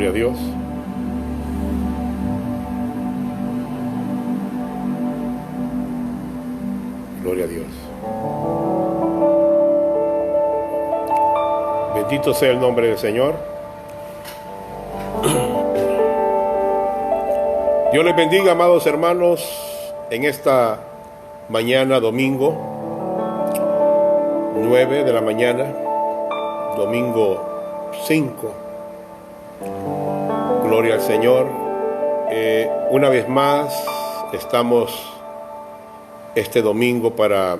Gloria a Dios. Gloria a Dios. Bendito sea el nombre del Señor. Dios les bendiga, amados hermanos, en esta mañana, domingo, 9 de la mañana, domingo 5. Gloria al Señor. Una vez más estamos este domingo para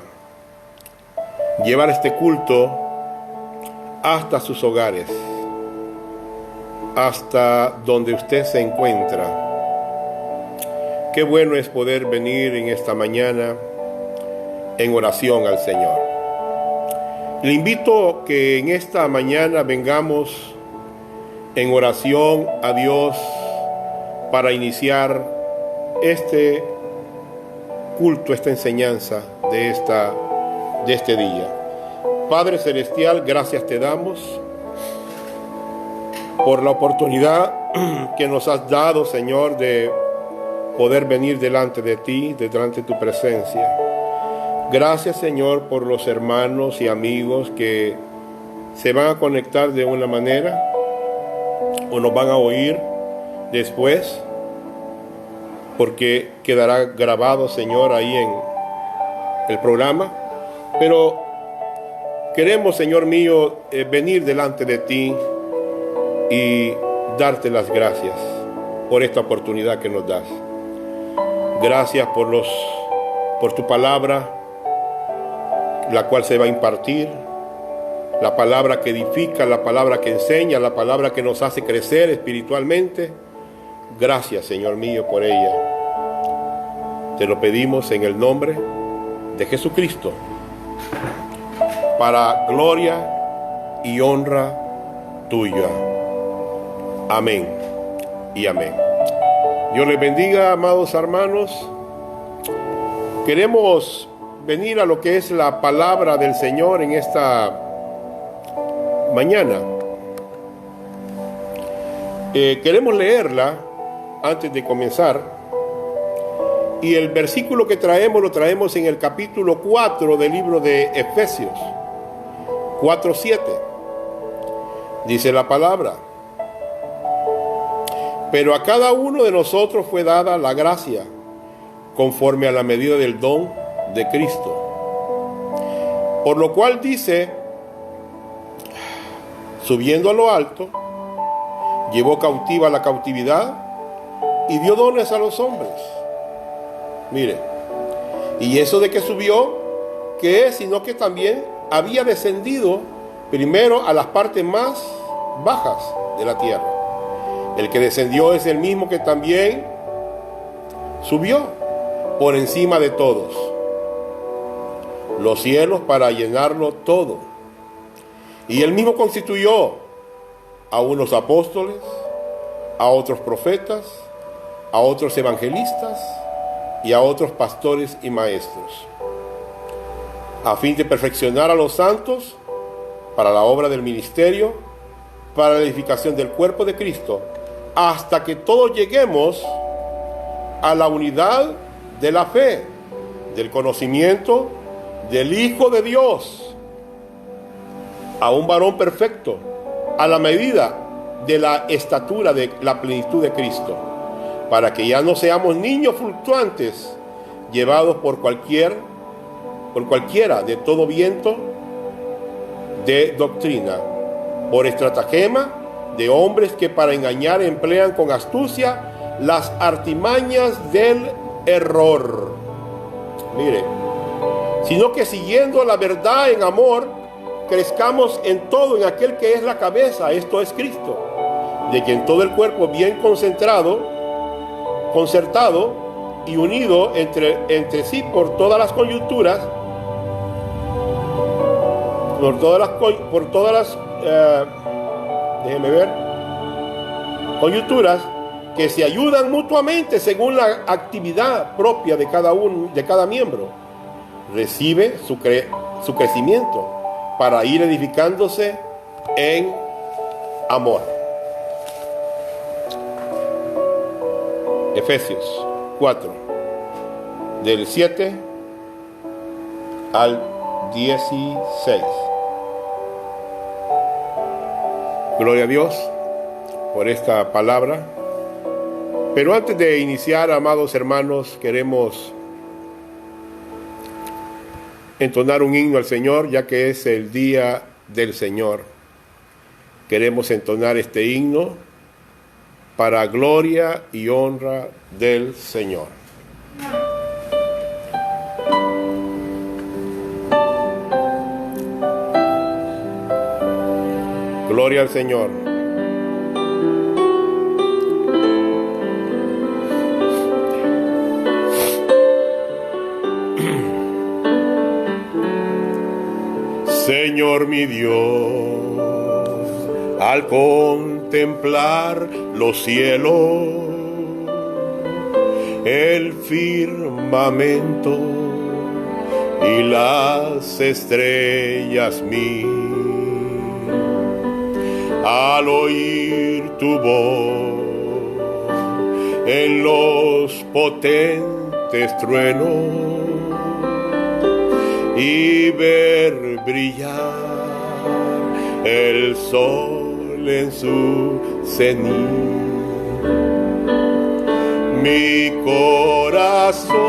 llevar este culto hasta sus hogares, hasta donde usted se encuentra. Qué bueno es poder venir en esta mañana en oración al Señor. Le invito que en esta mañana vengamos en oración a Dios para iniciar este culto, esta enseñanza de este día. Padre Celestial, gracias te damos por la oportunidad que nos has dado, Señor, de poder venir delante de ti, delante de tu presencia. Gracias, Señor, por los hermanos y amigos que se van a conectar de una manera o nos van a oír después, porque quedará grabado, Señor, ahí en el programa. Pero queremos, Señor mío, venir delante de ti y darte las gracias por esta oportunidad que nos das. Gracias por tu palabra, la cual se va a impartir, la palabra que edifica, la palabra que enseña, la palabra que nos hace crecer espiritualmente. Gracias, Señor mío, por ella. Te lo pedimos en el nombre de Jesucristo, para gloria y honra tuya. Amén y amén. Dios les bendiga, amados hermanos. Queremos venir a lo que es la palabra del Señor en esta mañana. Queremos leerla antes de comenzar. Y el versículo que lo traemos en el capítulo 4 del libro de Efesios. 4:7. Dice la palabra: pero a cada uno de nosotros fue dada la gracia, conforme a la medida del don de Cristo. Por lo cual dice, subiendo a lo alto, llevó cautiva la cautividad y dio dones a los hombres. Mire, y eso de que subió, ¿qué es? Sino que también había descendido primero a las partes más bajas de la tierra. El que descendió es el mismo que también subió por encima de todos los cielos para llenarlo todo. Y él mismo constituyó a unos apóstoles, a otros profetas, a otros evangelistas y a otros pastores y maestros, a fin de perfeccionar a los santos para la obra del ministerio, para la edificación del cuerpo de Cristo, hasta que todos lleguemos a la unidad de la fe, del conocimiento del Hijo de Dios, a un varón perfecto, a la medida de la estatura de la plenitud de Cristo, para que ya no seamos niños fluctuantes, llevados por cualquiera de todo viento de doctrina, por estratagema de hombres que para engañar emplean con astucia las artimañas del error. Mire, sino que siguiendo la verdad en amor, crezcamos en todo en aquel que es la cabeza, esto es Cristo, de quien todo el cuerpo bien concertado y unido entre sí por todas las coyunturas, coyunturas que se ayudan mutuamente según la actividad propia de cada miembro, recibe su crecimiento para ir edificándose en amor. Efesios 4, del 7 al 16. Gloria a Dios por esta palabra. Pero antes de iniciar, amados hermanos, queremos entonar un himno al Señor, ya que es el día del Señor. Queremos entonar este himno para gloria y honra del Señor. Gloria al Señor. Señor mi Dios, al contemplar los cielos, el firmamento y las estrellas mí, al oír tu voz en los potentes truenos y ver brillar el sol en su cenit, mi corazón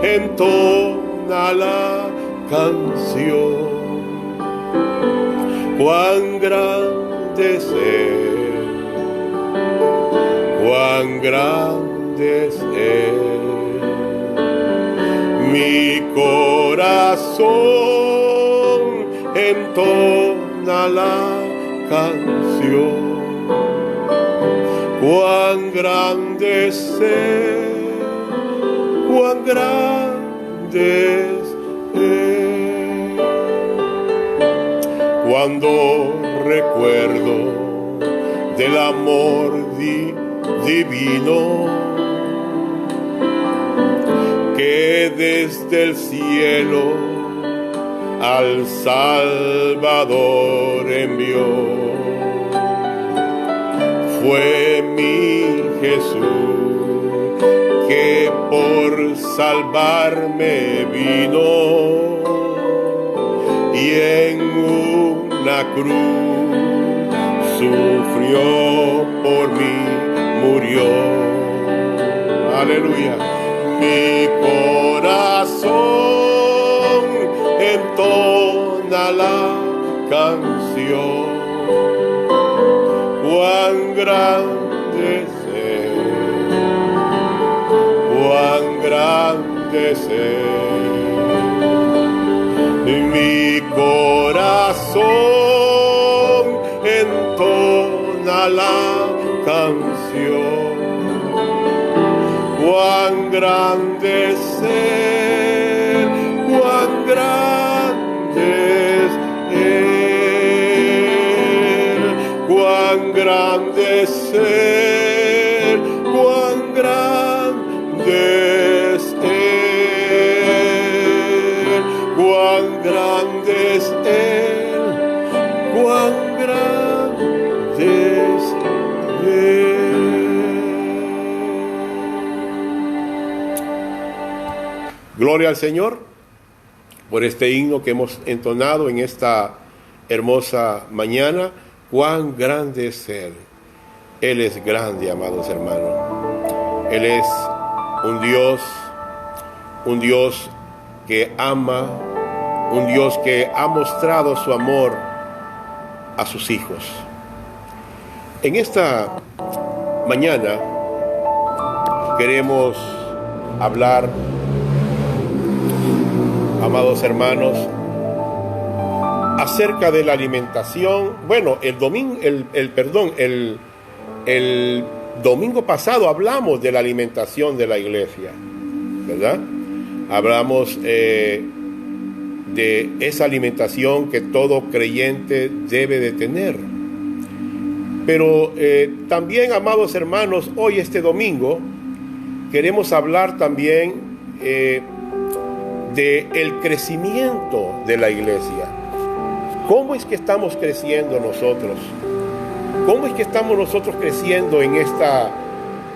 entona la canción. Cuán grande es Él, cuán grande es Él. Mi corazón entona la canción. Cuán grande es Él, cuán grande es Él. Cuando recuerdo del amor divino que desde el cielo al Salvador envió, fue mi Jesús que por salvarme vino y en una cruz sufrió por mí, murió. Aleluya. Mi corazón entona la canción. Cuán grande es Él, cuán grande es Él. Mi corazón entona la canción. Cuán grande es Él, cuán grande es Él, cuán grande es Él, cuán grande es Él, cuán grande es Él, cuán grande es Él. Gloria al Señor por este himno que hemos entonado en esta hermosa mañana. Cuán grande es Él. Él es grande, amados hermanos. Él es un Dios que ama, un Dios que ha mostrado su amor a sus hijos. En esta mañana queremos hablar, amados hermanos, acerca de la alimentación. Bueno, el domingo pasado hablamos de la alimentación de la iglesia, ¿verdad? Hablamos de esa alimentación que todo creyente debe de tener. Pero también, amados hermanos, hoy este domingo queremos hablar también del crecimiento de la iglesia. ¿Cómo es que estamos creciendo nosotros? ¿Cómo es que estamos nosotros creciendo en esta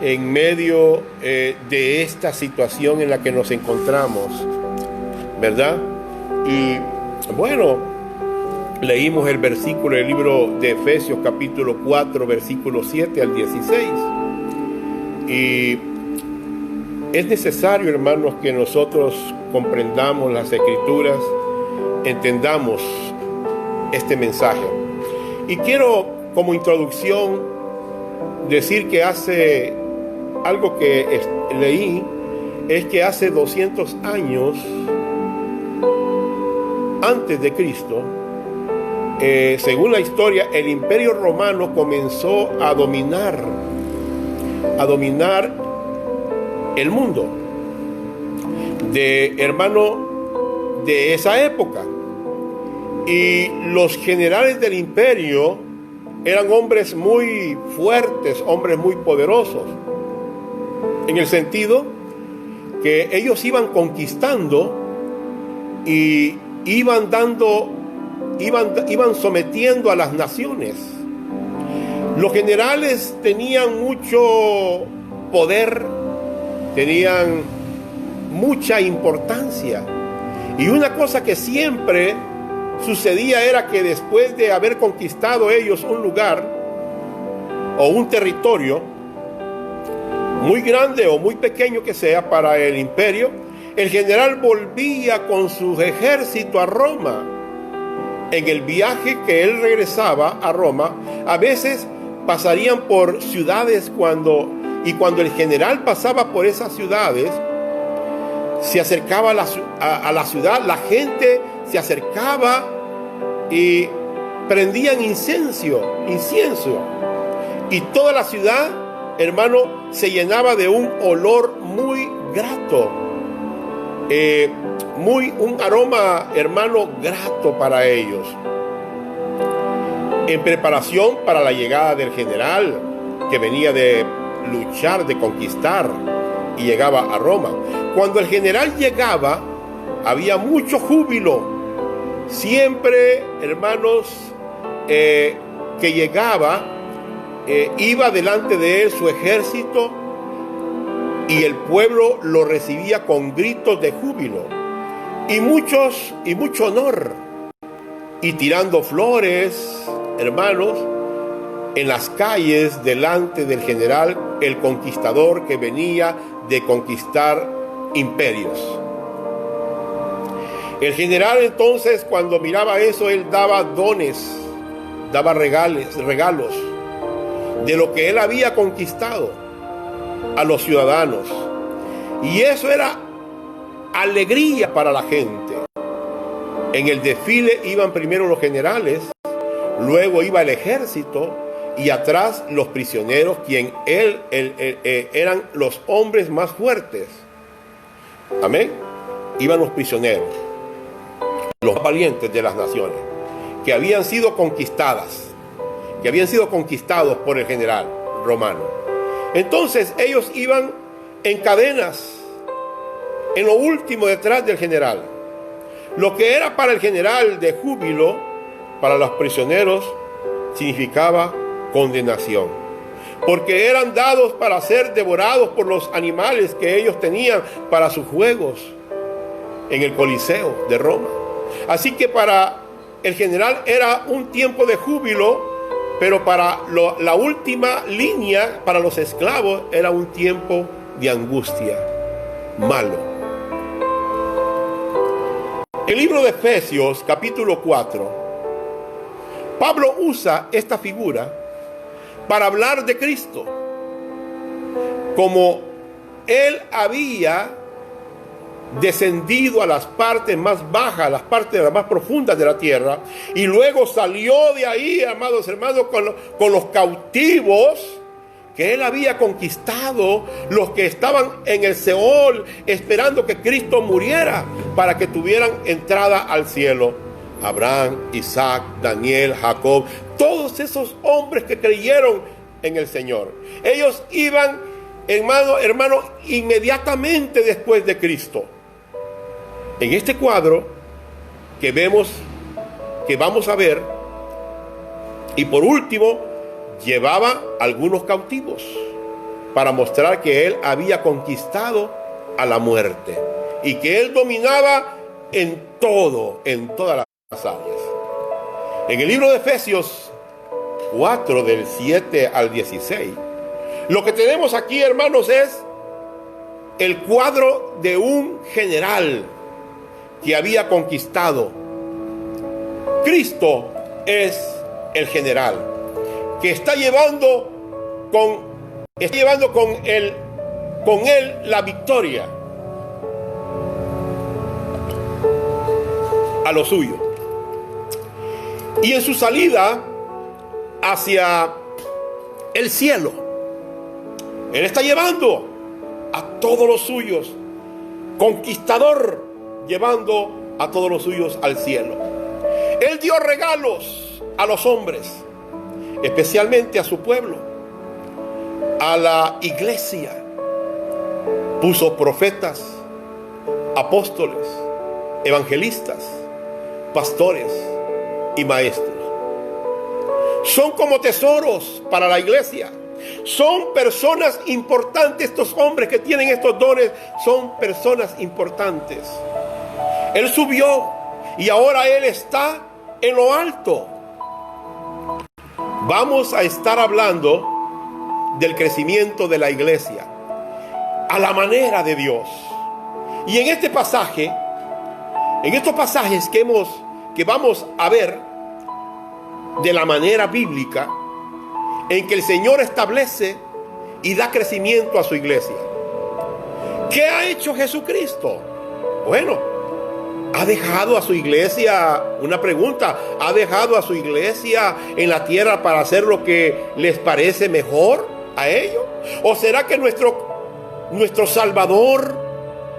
en medio de esta situación en la que nos encontramos, ¿verdad? Y bueno, leímos el versículo del libro de Efesios capítulo 4, versículo 7 al 16. Y es necesario, hermanos, que nosotros comprendamos las Escrituras, entendamos este mensaje. Y quiero, como introducción, decir que hace algo que leí, es que hace 200 años antes de Cristo, según la historia, el Imperio Romano comenzó a dominar el mundo de esa época. Y los generales del imperio eran hombres muy fuertes, hombres muy poderosos, en el sentido que ellos iban conquistando y iban sometiendo a las naciones. Los generales tenían mucho poder, tenían mucha importancia, y una cosa que siempre sucedía era que después de haber conquistado ellos un lugar o un territorio, muy grande o muy pequeño que sea para el imperio, el general volvía con su ejército a Roma. En el viaje que él regresaba a Roma, a veces pasarían por ciudades cuando el general pasaba por esas ciudades, se acercaba a la ciudad, la gente se acercaba y prendían incienso, y toda la ciudad, hermano, se llenaba de un olor muy grato, un aroma, hermano, grato para ellos, en preparación para la llegada del general que venía de luchar, de conquistar, y llegaba a Roma. Cuando el general llegaba, había mucho júbilo. Siempre, hermanos, que llegaba, iba delante de él su ejército, y el pueblo lo recibía con gritos de júbilo y mucho honor, y tirando flores, hermanos, en las calles delante del general, el conquistador que venía de conquistar imperios. El general entonces, cuando miraba eso, él daba dones, daba regalos de lo que él había conquistado a los ciudadanos, y eso era alegría para la gente. En el desfile iban primero los generales, luego iba el ejército, y atrás los prisioneros, quien eran los hombres más fuertes. Amén. Iban los prisioneros, los valientes de las naciones, que habían sido conquistados por el general romano. Entonces ellos iban en cadenas, en lo último detrás del general. Lo que era para el general de júbilo, para los prisioneros significaba condenación, porque eran dados para ser devorados por los animales que ellos tenían para sus juegos en el Coliseo de Roma. Así que para el general era un tiempo de júbilo, pero para la última línea, para los esclavos, era un tiempo de angustia, malo. El libro de Efesios, capítulo 4, Pablo usa esta figura para hablar de Cristo, como él había descendido a las partes más bajas, a las partes más profundas de la tierra, y luego salió de ahí, amados hermanos, con los cautivos que él había conquistado, los que estaban en el Seol esperando que Cristo muriera para que tuvieran entrada al cielo. Abraham, Isaac, Daniel, Jacob, todos esos hombres que creyeron en el Señor. Ellos iban, hermano, inmediatamente después de Cristo. En este cuadro que vamos a ver, y por último, llevaba algunos cautivos. para mostrar que él había conquistado a la muerte y que él dominaba en todo, en todas las áreas. En el libro de Efesios 4, del 7 al 16, lo que tenemos aquí, hermanos, es el cuadro de un general que había conquistado. Cristo es el general que está llevando con él la victoria a lo suyo. Y en su salida hacia el cielo, él está llevando a todos los suyos, conquistador, llevando a todos los suyos al cielo. Él dio regalos a los hombres, especialmente a su pueblo, a la iglesia. Puso profetas, apóstoles, evangelistas, pastores y maestros. Son como tesoros para la iglesia. Son personas importantes. Estos hombres que tienen estos dones son personas importantes. Él subió y ahora él está en lo alto. Vamos a estar hablando del crecimiento de la iglesia a la manera de Dios. Y en este pasaje, en estos pasajes que vamos a ver de la manera bíblica en que el Señor establece y da crecimiento a su iglesia. ¿Qué ha hecho Jesucristo? Bueno, ha dejado a su iglesia, una pregunta, ¿ha dejado a su iglesia en la tierra para hacer lo que les parece mejor a ellos? ¿O será que nuestro Salvador,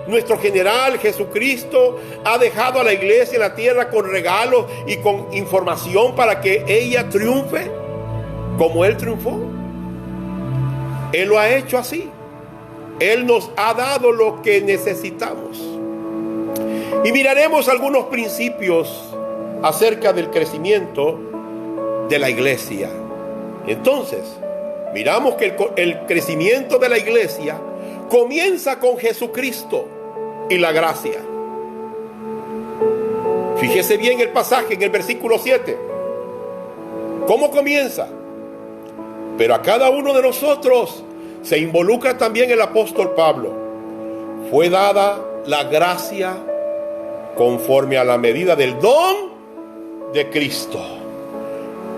nuestro general Jesucristo, ha dejado a la iglesia en la tierra con regalos y con información para que ella triunfe como Él triunfó? Él lo ha hecho así. Él nos ha dado lo que necesitamos. Y miraremos algunos principios acerca del crecimiento de la iglesia. Entonces, miramos que el crecimiento de la iglesia comienza con Jesucristo y la gracia. Fíjese bien el pasaje en el versículo 7. ¿Cómo comienza? Pero a cada uno de nosotros se involucra también el apóstol Pablo. Fue dada la gracia conforme a la medida del don de Cristo.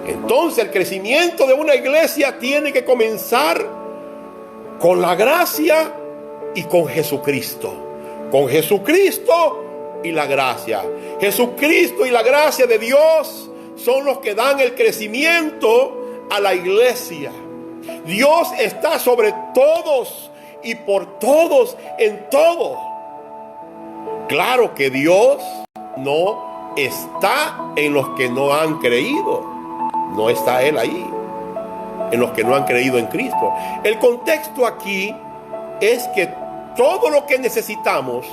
Entonces el crecimiento de una iglesia tiene que comenzar con la gracia y con Jesucristo. Con Jesucristo y la gracia. Jesucristo y la gracia de Dios son los que dan el crecimiento a la iglesia. Dios está sobre todos y por todos en todo. Claro que Dios no está en los que no han creído. No está Él ahí, en los que no han creído en Cristo. El contexto aquí es que todo lo que necesitamos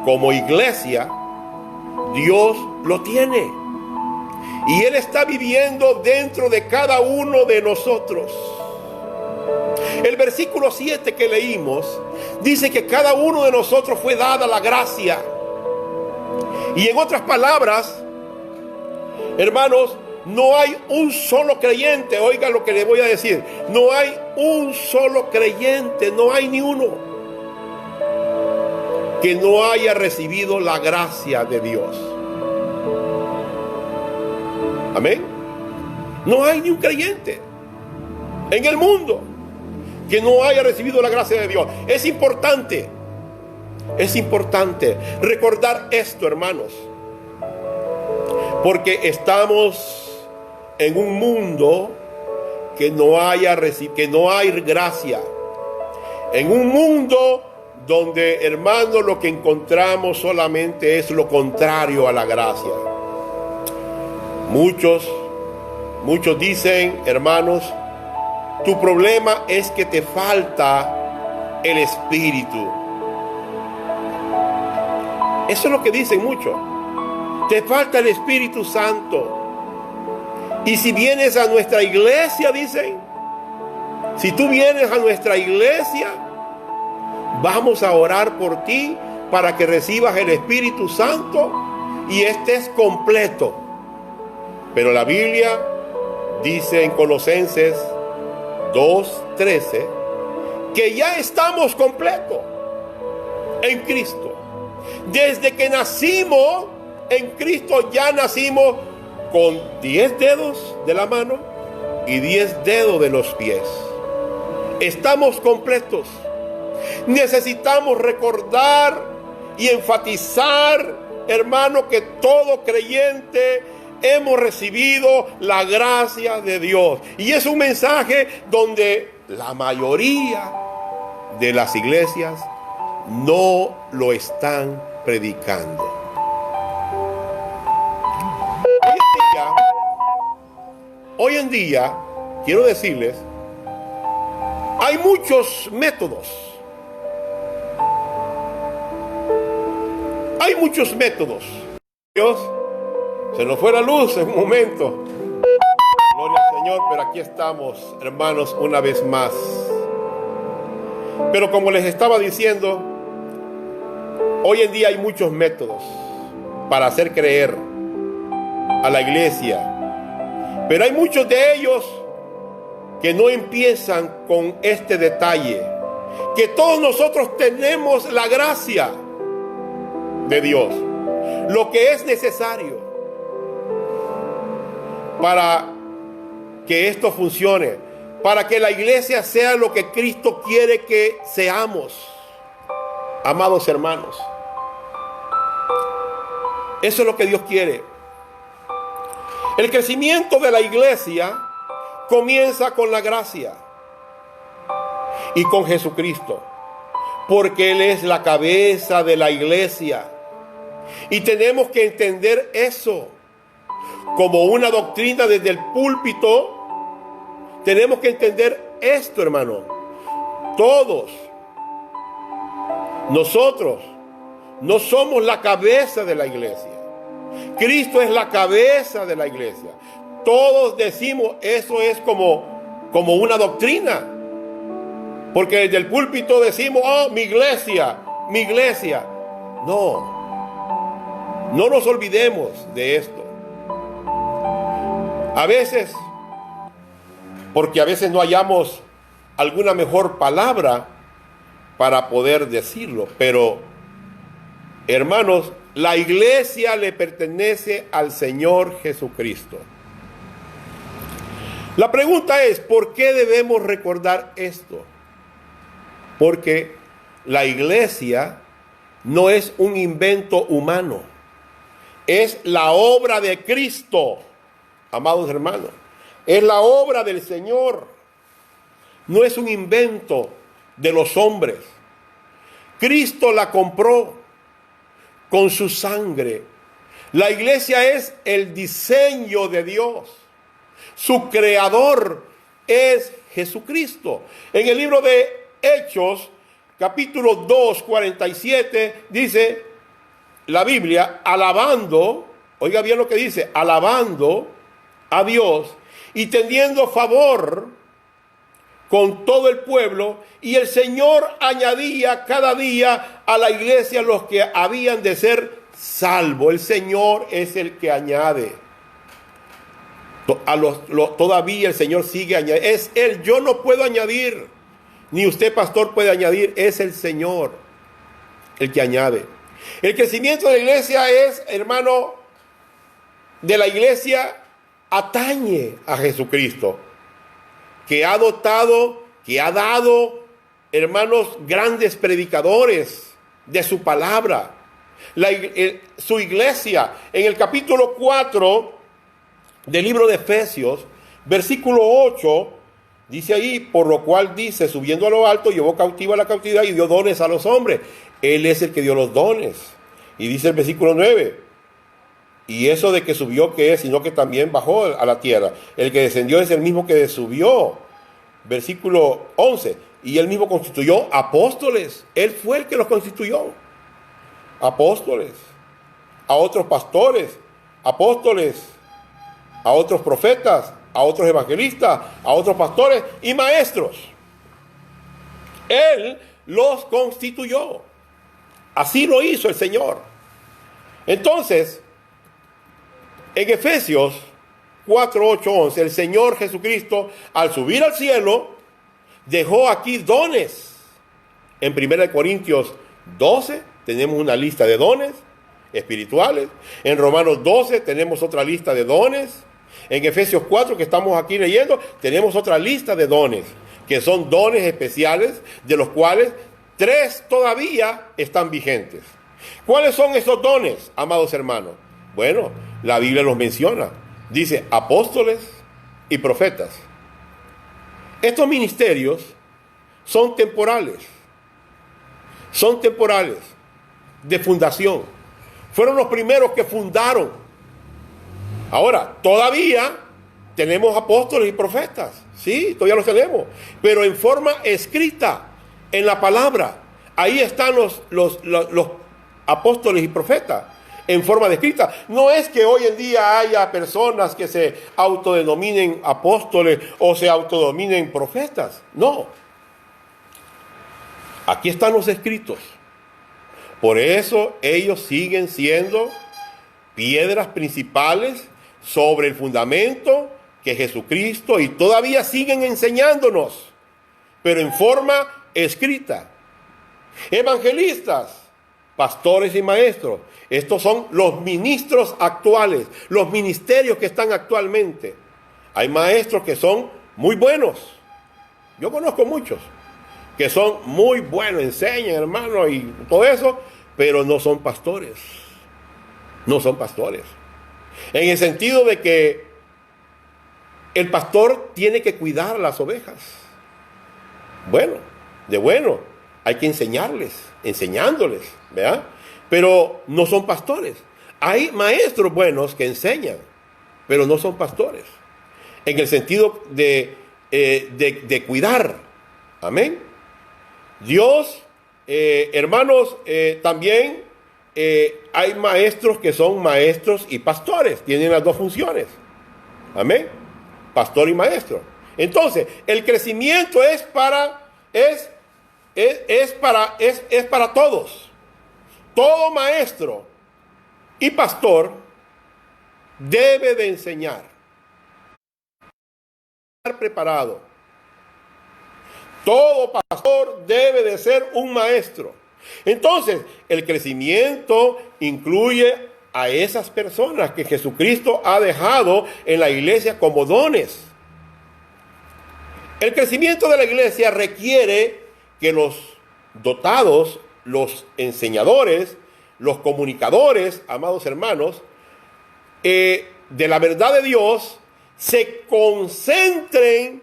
como iglesia, Dios lo tiene. Y Él está viviendo dentro de cada uno de nosotros. El versículo 7 que leímos dice que cada uno de nosotros fue dada la gracia. Y en otras palabras, hermanos, no hay un solo creyente, oiga lo que le voy a decir, no hay un solo creyente, no hay ni uno que no haya recibido la gracia de Dios. Amén. No hay ni un creyente en el mundo que no haya recibido la gracia de Dios. Es importante recordar esto, hermanos, porque estamos en un mundo que no hay gracia, en un mundo donde, hermanos, lo que encontramos solamente es lo contrario a la gracia. Muchos dicen, hermanos, tu problema es que te falta el Espíritu. Eso es lo que dicen muchos. Te falta el Espíritu Santo. Y si vienes a nuestra iglesia, dicen, Si tú vienes a nuestra iglesia, vamos a orar por ti para que recibas el Espíritu Santo y estés completo. Pero la Biblia dice en Colosenses 2:13 que ya estamos completos en Cristo. Desde que nacimos en Cristo ya nacimos con 10 dedos de la mano y 10 dedos de los pies. Estamos completos. Necesitamos recordar y enfatizar, hermano, que todo creyente hemos recibido la gracia de Dios. Y es un mensaje donde la mayoría de las iglesias no lo están predicando. Hoy en día, quiero decirles, hay muchos métodos. Hay muchos métodos. Dios, se nos fue la luz en un momento. Gloria al Señor, pero aquí estamos, hermanos, una vez más. Pero como les estaba diciendo, hoy en día hay muchos métodos para hacer creer a la iglesia. Pero hay muchos de ellos que no empiezan con este detalle, que todos nosotros tenemos la gracia de Dios, lo que es necesario para que esto funcione, para que la iglesia sea lo que Cristo quiere que seamos, amados hermanos. Eso es lo que Dios quiere. El crecimiento de la iglesia comienza con la gracia y con Jesucristo, porque Él es la cabeza de la iglesia. Y tenemos que entender eso como una doctrina desde el púlpito. Tenemos que entender esto, hermano. Todos nosotros no somos la cabeza de la iglesia. Cristo es la cabeza de la iglesia. Todos decimos eso es como una doctrina. Porque desde el púlpito decimos, oh, mi iglesia, mi iglesia. No nos olvidemos de esto. A veces, porque a veces no hallamos alguna mejor palabra para poder decirlo, pero, hermanos, la iglesia le pertenece al Señor Jesucristo. La pregunta es, ¿por qué debemos recordar esto? Porque la iglesia no es un invento humano, es la obra de Cristo, amados hermanos, es la obra del Señor, no es un invento de los hombres. Cristo la compró con su sangre. La iglesia es el diseño de Dios. Su creador es Jesucristo. En el libro de Hechos, capítulo 2, 47, dice la Biblia, alabando, oiga bien lo que dice, alabando a Dios y teniendo favor con todo el pueblo, y el Señor añadía cada día a la iglesia los que habían de ser salvos. El Señor es el que añade. Todavía el Señor sigue añadiendo. Es Él, yo no puedo añadir, ni usted, pastor, puede añadir. Es el Señor el que añade. El crecimiento de la iglesia es, hermano, de la iglesia atañe a Jesucristo, que ha dotado, que ha dado, hermanos, grandes predicadores de su palabra. Su iglesia, en el capítulo 4 del libro de Efesios, versículo 8, dice ahí, por lo cual dice, subiendo a lo alto, llevó cautiva la cautividad y dio dones a los hombres. Él es el que dio los dones. Y dice el versículo 9, y eso de que subió, ¿qué es? Sino que también bajó a la tierra. El que descendió es el mismo que subió. Versículo 11, y él mismo constituyó apóstoles. Él fue el que los constituyó. Apóstoles, a otros pastores, apóstoles, a otros profetas, a otros evangelistas, a otros pastores y maestros. Él los constituyó. Así lo hizo el Señor. Entonces, en Efesios 4, 8, 11, el Señor Jesucristo, al subir al cielo, dejó aquí dones. En 1 Corintios 12 tenemos una lista de dones espirituales. En Romanos 12 tenemos otra lista de dones. En Efesios 4, que estamos aquí leyendo, tenemos otra lista de dones, que son dones especiales, de los cuales 3 todavía están vigentes. ¿Cuáles son esos dones, amados hermanos? Bueno, la Biblia los menciona. Dice apóstoles y profetas. Estos ministerios son temporales. Son temporales, de fundación. Fueron los primeros que fundaron. Ahora, todavía tenemos apóstoles y profetas. Sí, todavía los tenemos. Pero en forma escrita, en la palabra. Ahí están los apóstoles y profetas, en forma de escrita. No es que hoy en día haya personas que se autodenominen apóstoles o se autodenominen profetas. No. Aquí están los escritos. Por eso ellos siguen siendo piedras principales sobre el fundamento que Jesucristo, y todavía siguen enseñándonos, pero en forma escrita. Evangelistas, pastores y maestros. Estos son los ministros actuales, los ministerios que están actualmente. Hay maestros que son muy buenos. Yo conozco muchos que son muy buenos, enseñan, hermano, y todo eso, pero no son pastores. No son pastores. En el sentido de que el pastor tiene que cuidar a las ovejas. Bueno, hay que enseñándoles, ¿verdad? Pero no son pastores. Hay maestros buenos que enseñan, pero no son pastores. En el sentido de cuidar. Amén. Dios, hermanos, también hay maestros que son maestros y pastores. Tienen las dos funciones. Amén. Pastor y maestro. Entonces, el crecimiento es para todos. Todo maestro y pastor debe de enseñar. Estar preparado. Todo pastor debe de ser un maestro. Entonces, el crecimiento incluye a esas personas que Jesucristo ha dejado en la iglesia como dones. El crecimiento de la iglesia requiere que los dotados, los enseñadores, los comunicadores, amados hermanos, de la verdad de Dios, se concentren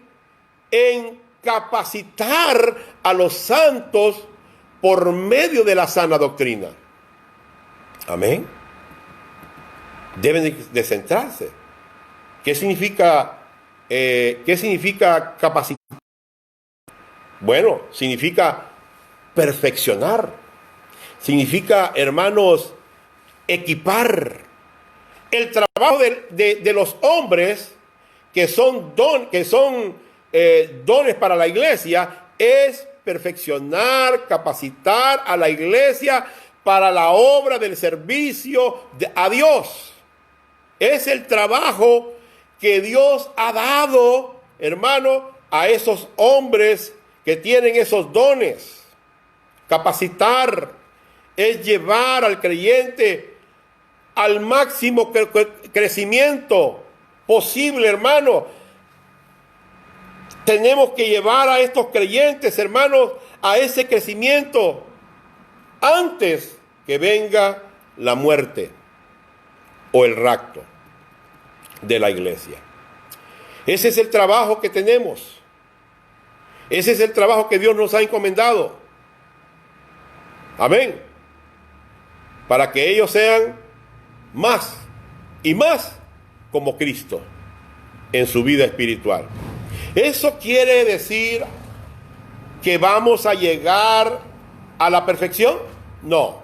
en capacitar a los santos por medio de la sana doctrina. Amén. Deben de centrarse. ¿Qué significa capacitar? Bueno, significa perfeccionar. Significa, hermanos, equipar. El trabajo de los hombres que son dones para la iglesia es perfeccionar, capacitar a la iglesia para la obra del servicio a Dios. Es el trabajo que Dios ha dado, hermano, a esos hombres que tienen esos dones. Capacitar es llevar al creyente al máximo crecimiento posible, hermano. Tenemos que llevar a estos creyentes, hermanos, a ese crecimiento antes que venga la muerte o el rapto de la iglesia. Ese es el trabajo que tenemos. Ese es el trabajo que Dios nos ha encomendado. Amén. Para que ellos sean más y más como Cristo en su vida espiritual. ¿Eso quiere decir que vamos a llegar a la perfección? No.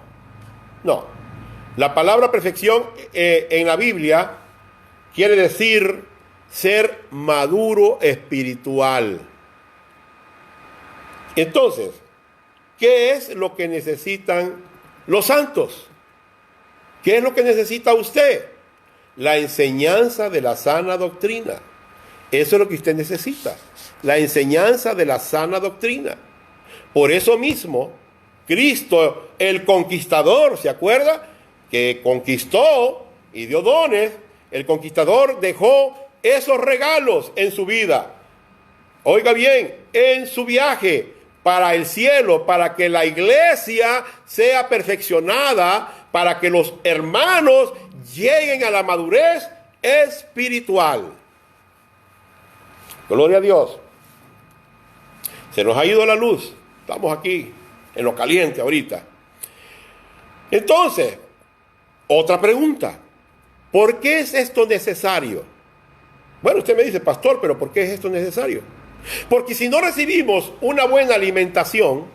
La palabra perfección en la Biblia quiere decir ser maduro espiritual. Entonces, ¿qué es lo que necesitan los santos? ¿Qué es lo que necesita usted? La enseñanza de la sana doctrina. Eso es lo que usted necesita. La enseñanza de la sana doctrina. Por eso mismo, Cristo, el conquistador, ¿se acuerda? Que conquistó y dio dones. El conquistador dejó esos regalos en su vida. Oiga bien, en su viaje para el cielo, para que la iglesia sea perfeccionada, para que los hermanos lleguen a la madurez espiritual. Gloria a Dios. Se nos ha ido la luz. Estamos aquí en lo caliente ahorita. Entonces, otra pregunta. ¿Por qué es esto necesario? Bueno, usted me dice, pastor, pero ¿por qué es esto necesario? Porque si no recibimos una buena alimentación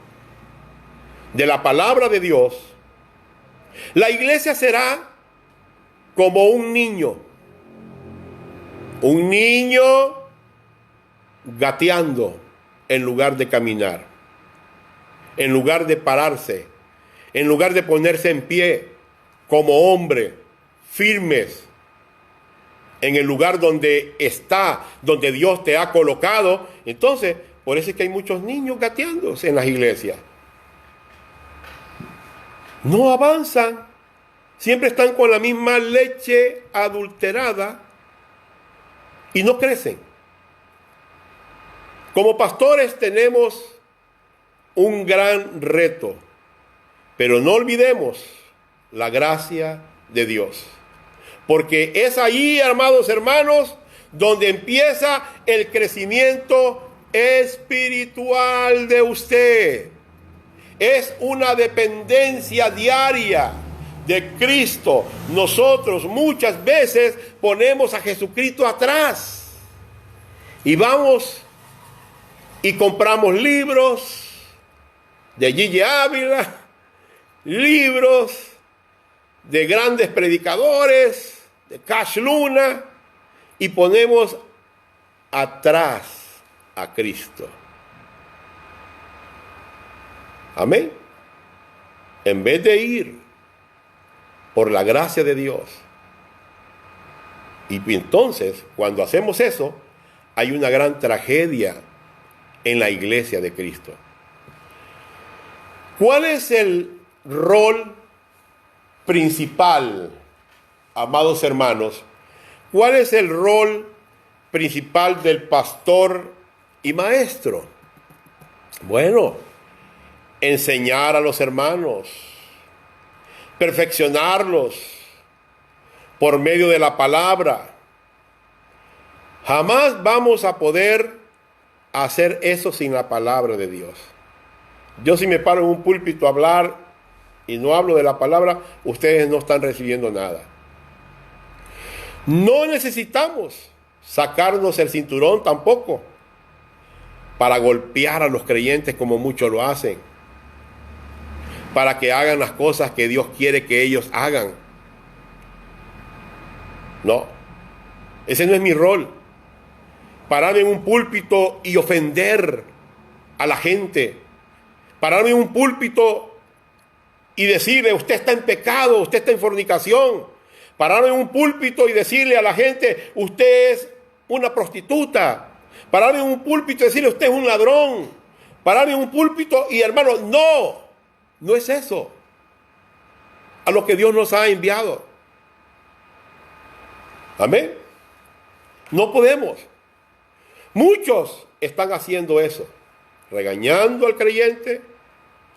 de la palabra de Dios, la iglesia será como un niño gateando en lugar de caminar, en lugar de pararse, en lugar de ponerse en pie como hombre, firmes en el lugar donde está, donde Dios te ha colocado. Entonces, por eso es que hay muchos niños gateándose en las iglesias. No avanzan, siempre están con la misma leche adulterada y no crecen. Como pastores tenemos un gran reto, pero no olvidemos la gracia de Dios. Porque es ahí, amados hermanos, donde empieza el crecimiento espiritual de usted. Es una dependencia diaria de Cristo. Nosotros muchas veces ponemos a Jesucristo atrás y vamos y compramos libros de Gigi Ávila, libros de grandes predicadores, de Cash Luna, y ponemos atrás a Cristo. Amén. En vez de ir por la gracia de Dios. Y entonces, cuando hacemos eso, hay una gran tragedia en la iglesia de Cristo. ¿Cuál es el rol principal, amados hermanos? ¿Cuál es el rol principal del pastor y maestro? Bueno, enseñar a los hermanos, perfeccionarlos por medio de la palabra. Jamás vamos a poder hacer eso sin la palabra de Dios. Yo, si me paro en un púlpito a hablar y no hablo de la palabra, ustedes no están recibiendo nada. No necesitamos sacarnos el cinturón tampoco para golpear a los creyentes como muchos lo hacen, para que hagan las cosas que Dios quiere que ellos hagan. No, ese no es mi rol. Pararme en un púlpito y ofender a la gente. Pararme en un púlpito y decirle, usted está en pecado, usted está en fornicación. Pararme en un púlpito y decirle a la gente, usted es una prostituta. Pararme en un púlpito y decirle, usted es un ladrón. Pararme en un púlpito y, hermano, no es eso a lo que Dios nos ha enviado. Amén. No podemos. Muchos están haciendo eso, regañando al creyente,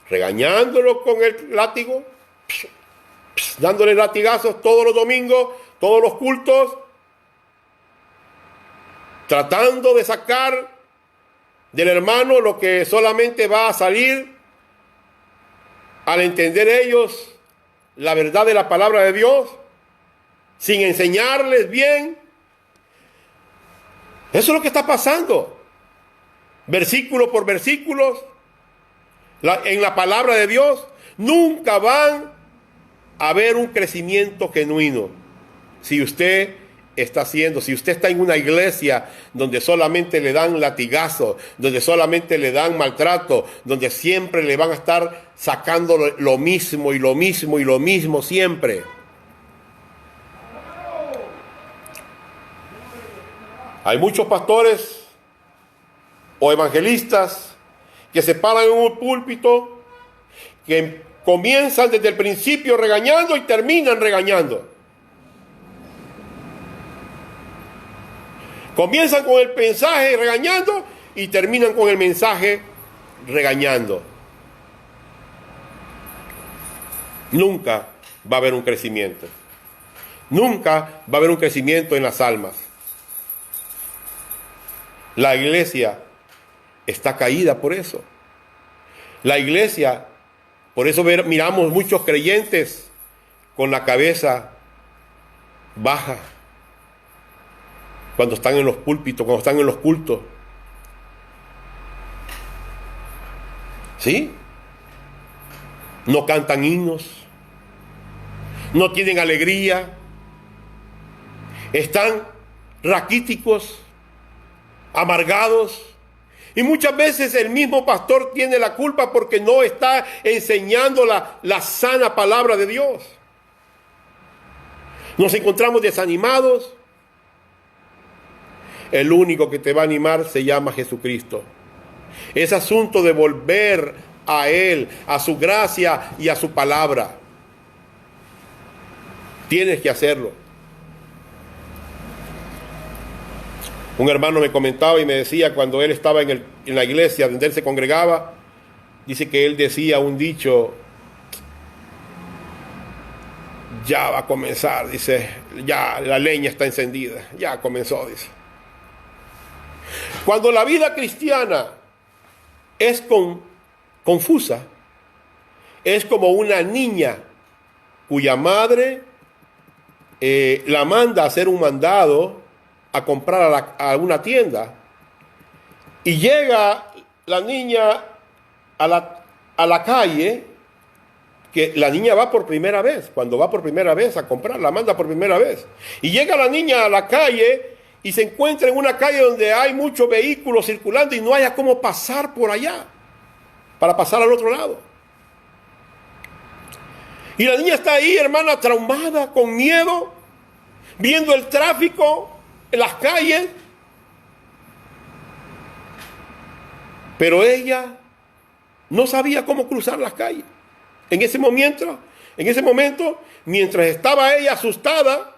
regañándolo con el látigo, dándole latigazos todos los domingos, todos los cultos, tratando de sacar del hermano lo que solamente va a salir al entender ellos la verdad de la palabra de Dios, sin enseñarles bien. Eso es lo que está pasando. Versículo por versículo, en la palabra de Dios, nunca van a haber un crecimiento genuino si usted está haciendo. Si usted está en una iglesia donde solamente le dan latigazos, donde solamente le dan maltrato, donde siempre le van a estar sacando lo mismo y lo mismo y lo mismo siempre. Hay muchos pastores o evangelistas que se paran en un púlpito, que comienzan desde el principio regañando y terminan regañando. Comienzan con el mensaje regañando y terminan con el mensaje regañando. Nunca va a haber un crecimiento. Nunca va a haber un crecimiento en las almas. La iglesia está caída por eso. La iglesia, por eso miramos muchos creyentes con la cabeza baja cuando están en los púlpitos, cuando están en los cultos. ¿Sí? No cantan himnos, no tienen alegría, están raquíticos, amargados, y muchas veces el mismo pastor tiene la culpa porque no está enseñando la sana palabra de Dios. Nos encontramos desanimados. El único que te va a animar se llama Jesucristo. Es asunto de volver a Él, a su gracia y a su palabra. Tienes que hacerlo. Un hermano me comentaba y me decía, cuando él estaba en la iglesia donde él se congregaba, dice que él decía un dicho: ya va a comenzar, dice, ya la leña está encendida, ya comenzó, dice. Cuando la vida cristiana es confusa, es como una niña cuya madre la manda a hacer un mandado, a comprar a una tienda, y llega la niña a la calle, que la niña va por primera vez, cuando va por primera vez a comprar, la manda por primera vez, y llega la niña a la calle y se encuentra en una calle donde hay muchos vehículos circulando y no haya cómo pasar por allá, para pasar al otro lado. Y la niña está ahí, hermana, traumada, con miedo, viendo el tráfico en las calles, pero ella no sabía cómo cruzar las calles. En ese momento, mientras estaba ella asustada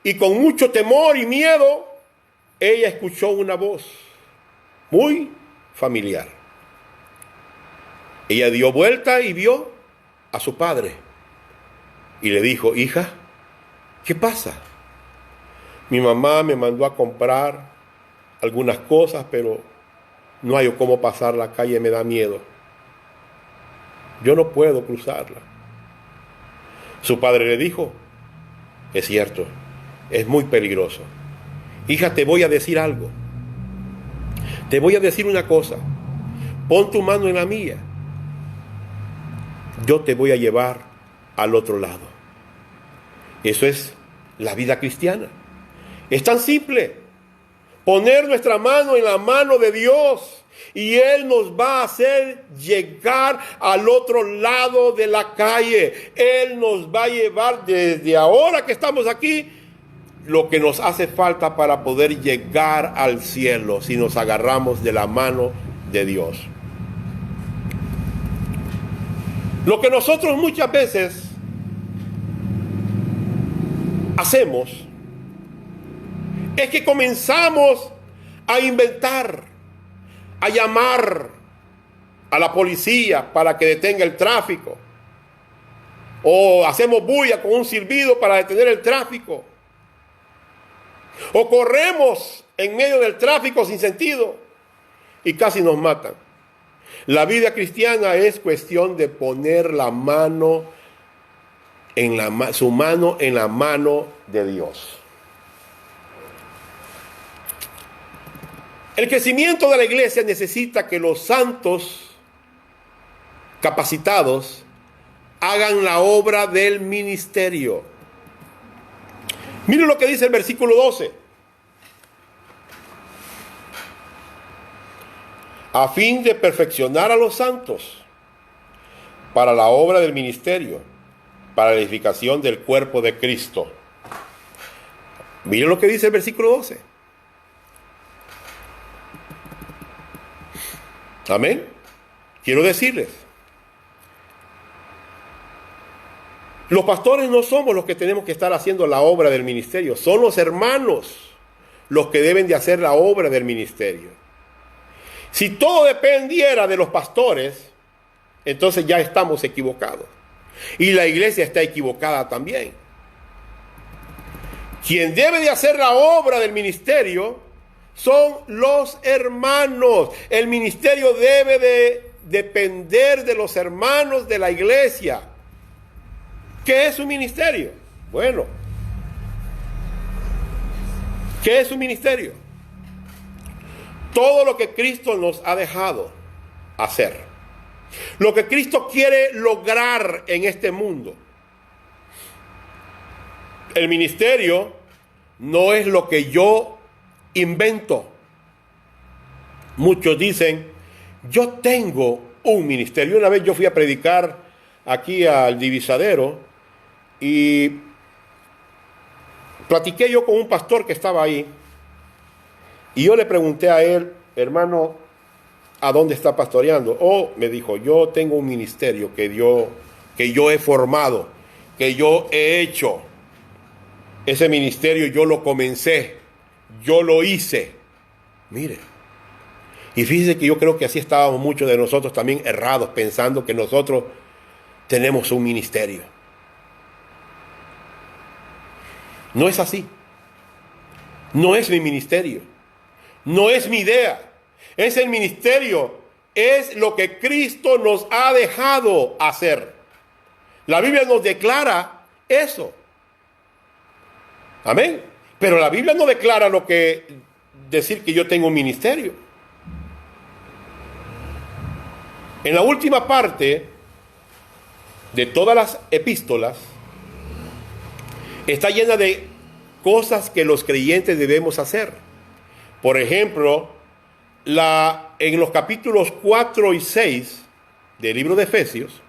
y con mucho temor y miedo, ella escuchó una voz muy familiar. Ella dio vuelta y vio a su padre y le dijo: hija, ¿qué pasa? Mi mamá me mandó a comprar algunas cosas, pero no hay cómo pasar la calle, me da miedo. Yo no puedo cruzarla. Su padre le dijo: es cierto, es muy peligroso. Hija, te voy a decir algo. Te voy a decir una cosa. Pon tu mano en la mía. Yo te voy a llevar al otro lado. Eso es la vida cristiana. Es tan simple. Poner nuestra mano en la mano de Dios y Él nos va a hacer llegar al otro lado de la calle. Él nos va a llevar desde ahora que estamos aquí lo que nos hace falta para poder llegar al cielo si nos agarramos de la mano de Dios. Lo que nosotros muchas veces hacemos es que comenzamos a inventar, a llamar a la policía para que detenga el tráfico, o hacemos bulla con un silbido para detener el tráfico, o corremos en medio del tráfico sin sentido y casi nos matan. La vida cristiana es cuestión de poner la mano su mano en la mano de Dios. El crecimiento de la iglesia necesita que los santos capacitados hagan la obra del ministerio. Miren lo que dice el versículo 12. A fin de perfeccionar a los santos para la obra del ministerio, para la edificación del cuerpo de Cristo. Miren lo que dice el versículo 12. Amén. Quiero decirles, los pastores no somos los que tenemos que estar haciendo la obra del ministerio, son los hermanos los que deben de hacer la obra del ministerio. Si todo dependiera de los pastores, entonces ya estamos equivocados. Y la iglesia está equivocada también. Quien debe de hacer la obra del ministerio son los hermanos. El ministerio debe de depender de los hermanos de la iglesia. ¿Qué es un ministerio? Bueno, ¿qué es un ministerio? Todo lo que Cristo nos ha dejado hacer. Lo que Cristo quiere lograr en este mundo. El ministerio no es lo que yo invento. Muchos dicen, yo tengo un ministerio. Una vez yo fui a predicar aquí al Divisadero y platiqué yo con un pastor que estaba ahí. Y yo le pregunté a él, hermano, ¿a dónde está pastoreando? Oh, me dijo, yo tengo un ministerio que yo he formado, que yo he hecho. Ese ministerio yo lo comencé, yo lo hice. Mire, y fíjese que yo creo que así estábamos muchos de nosotros también errados, pensando que nosotros tenemos un ministerio. No es así. No es mi ministerio. No es mi idea. Es el ministerio. Es lo que Cristo nos ha dejado hacer. La Biblia nos declara eso. Amén. Pero la Biblia no declara lo que decir que yo tengo un ministerio. En la última parte de todas las epístolas está llena de cosas que los creyentes debemos hacer. Por ejemplo, en los capítulos 4 y 6 del libro de Efesios,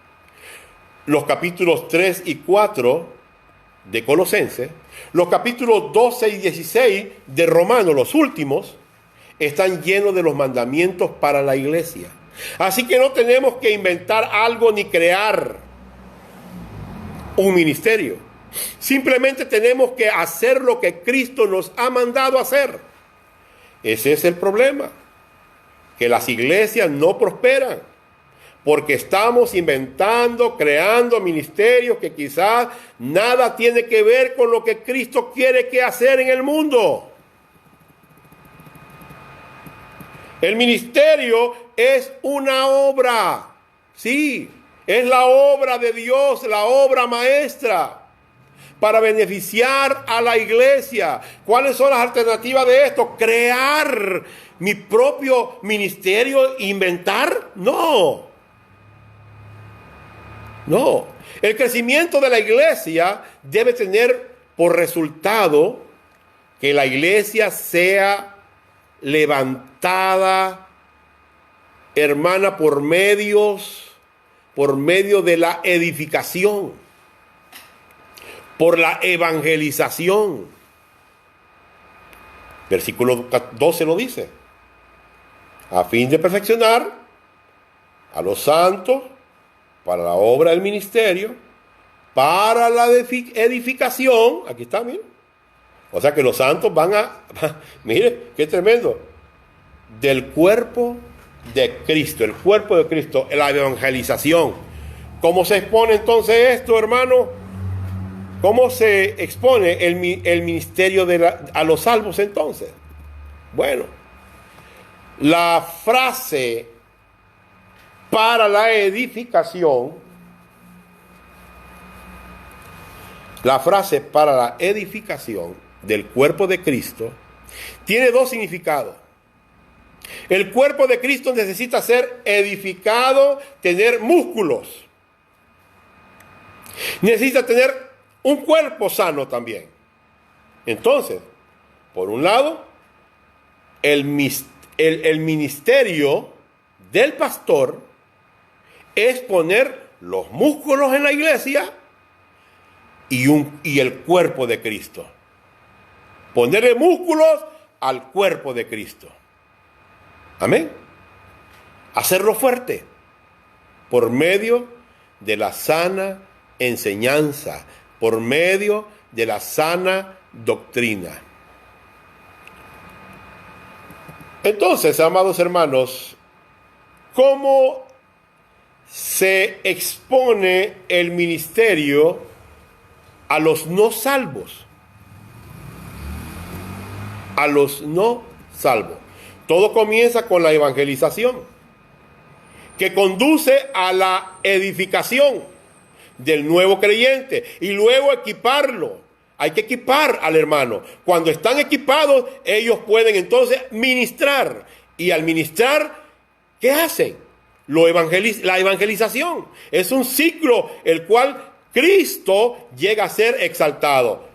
los capítulos 3 y 4 de Colosenses, los capítulos 12 y 16 de Romanos, los últimos, están llenos de los mandamientos para la iglesia. Así que no tenemos que inventar algo ni crear un ministerio. Simplemente tenemos que hacer lo que Cristo nos ha mandado hacer. Ese es el problema, que las iglesias no prosperan, porque estamos inventando, creando ministerios que quizás nada tiene que ver con lo que Cristo quiere que hacer en el mundo. El ministerio es una obra, sí, es la obra de Dios, la obra maestra, para beneficiar a la iglesia. ¿Cuáles son las alternativas de esto? ¿Crear mi propio ministerio? ¿Inventar? No. No. El crecimiento de la iglesia debe tener por resultado que la iglesia sea levantada, hermana, por medio de la edificación, por la evangelización. Versículo 12 lo dice. A fin de perfeccionar a los santos para la obra del ministerio, para la edificación. Aquí está, miren. O sea que los santos mire, qué tremendo. Del cuerpo de Cristo, el cuerpo de Cristo, la evangelización. ¿Cómo se expone entonces esto, hermano? ¿Cómo se expone el ministerio a los salvos entonces? Bueno, la frase para la edificación, del cuerpo de Cristo tiene dos significados. El cuerpo de Cristo necesita ser edificado, tener músculos. Necesita tener un cuerpo sano también. Entonces, por un lado, el ministerio del pastor es poner los músculos en la iglesia y el cuerpo de Cristo. Ponerle músculos al cuerpo de Cristo. Amén. Hacerlo fuerte por medio de la sana enseñanza, por medio de la sana doctrina. Entonces, amados hermanos, ¿cómo se expone el ministerio a los no salvos? A los no salvos. Todo comienza con la evangelización, que conduce a la edificación del nuevo creyente y luego equiparlo. Hay que equipar al hermano. Cuando están equipados, ellos pueden entonces ministrar. Y al ministrar, ¿qué hacen? La evangelización. Es un ciclo el cual Cristo llega a ser exaltado.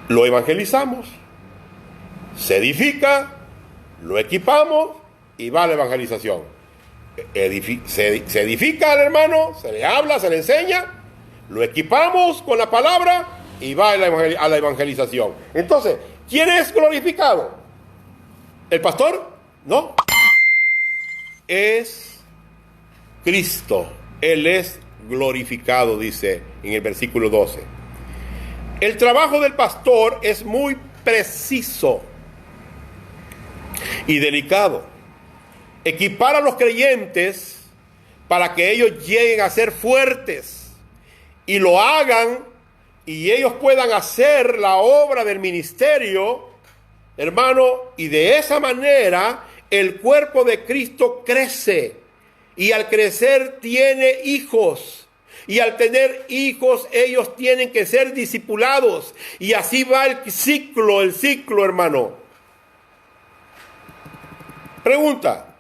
Lo evangelizamos, se edifica, lo equipamos y va a la evangelización. Se edifica al hermano, se le habla, se le enseña, lo equipamos con la palabra y va a la evangelización. Entonces, ¿quién es glorificado? ¿El pastor? No. Es Cristo. Él es glorificado, dice en el versículo 12. El trabajo del pastor es muy preciso y delicado. Equipar a los creyentes para que ellos lleguen a ser fuertes y lo hagan y ellos puedan hacer la obra del ministerio, hermano, y de esa manera el cuerpo de Cristo crece y al crecer tiene hijos. Y al tener hijos, ellos tienen que ser discipulados. Y así va el ciclo, hermano. Pregunta: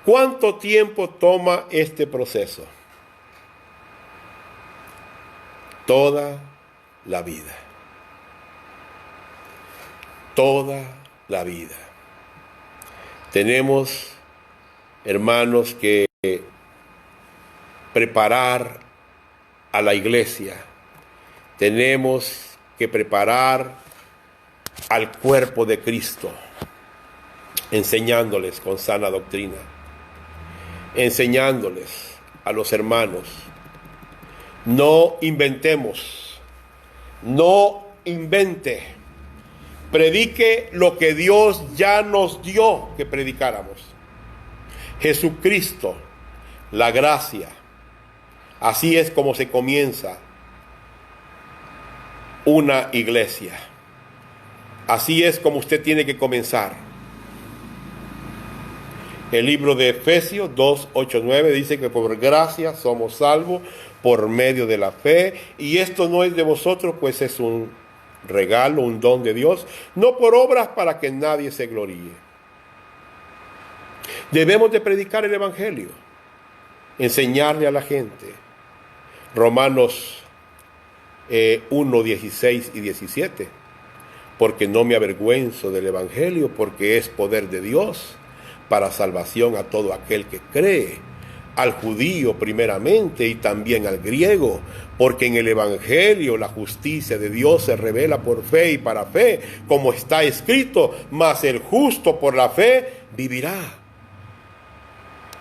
¿cuánto tiempo toma este proceso? Toda la vida. Toda la vida. Tenemos, hermanos, que preparar a la iglesia. Tenemos que preparar al cuerpo de Cristo, enseñándoles con sana doctrina, enseñándoles a los hermanos. No inventemos, no invente, predique lo que Dios ya nos dio que predicáramos. Jesucristo, la gracia. Así es como se comienza una iglesia. Así es como usted tiene que comenzar. El libro de Efesios 2, 8, 9 dice que por gracia somos salvos por medio de la fe. Y esto no es de vosotros, pues es un regalo, un don de Dios, no por obras para que nadie se gloríe. Debemos de predicar el evangelio, enseñarle a la gente. Romanos 1, 16 y 17. Porque no me avergüenzo del evangelio, porque es poder de Dios para salvación a todo aquel que cree, al judío primeramente y también al griego, porque en el evangelio la justicia de Dios se revela por fe y para fe, como está escrito, mas el justo por la fe vivirá.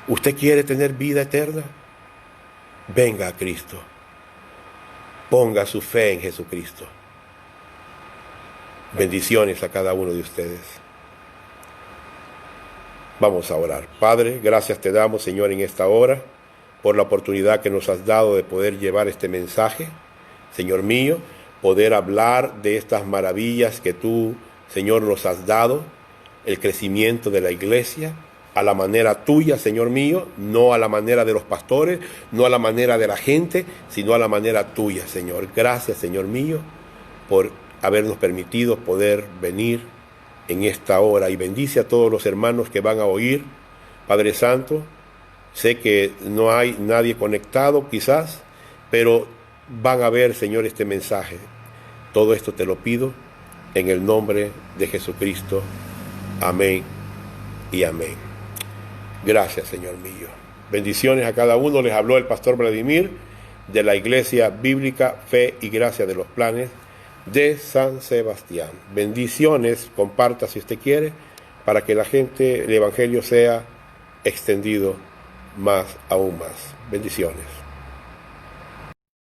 ¿Usted quiere tener vida eterna? Venga a Cristo. Ponga su fe en Jesucristo. Bendiciones a cada uno de ustedes. Vamos a orar. Padre, gracias te damos, Señor, en esta hora, por la oportunidad que nos has dado de poder llevar este mensaje, Señor mío, poder hablar de estas maravillas que tú, Señor, nos has dado, el crecimiento de la iglesia, a la manera tuya, Señor mío, no a la manera de los pastores, no a la manera de la gente, sino a la manera tuya, Señor. Gracias, Señor mío, por habernos permitido poder venir en esta hora, y bendice a todos los hermanos que van a oír. Padre Santo, sé que no hay nadie conectado quizás, pero van a ver, Señor, este mensaje. Todo esto te lo pido en el nombre de Jesucristo. Amén y amén. Gracias, Señor mío. Bendiciones a cada uno. Les habló el pastor Vladimir de la Iglesia Bíblica Fe y Gracia de los Planes de San Sebastián. Bendiciones, comparta si usted quiere, para que la gente, el Evangelio sea extendido aún más. Bendiciones.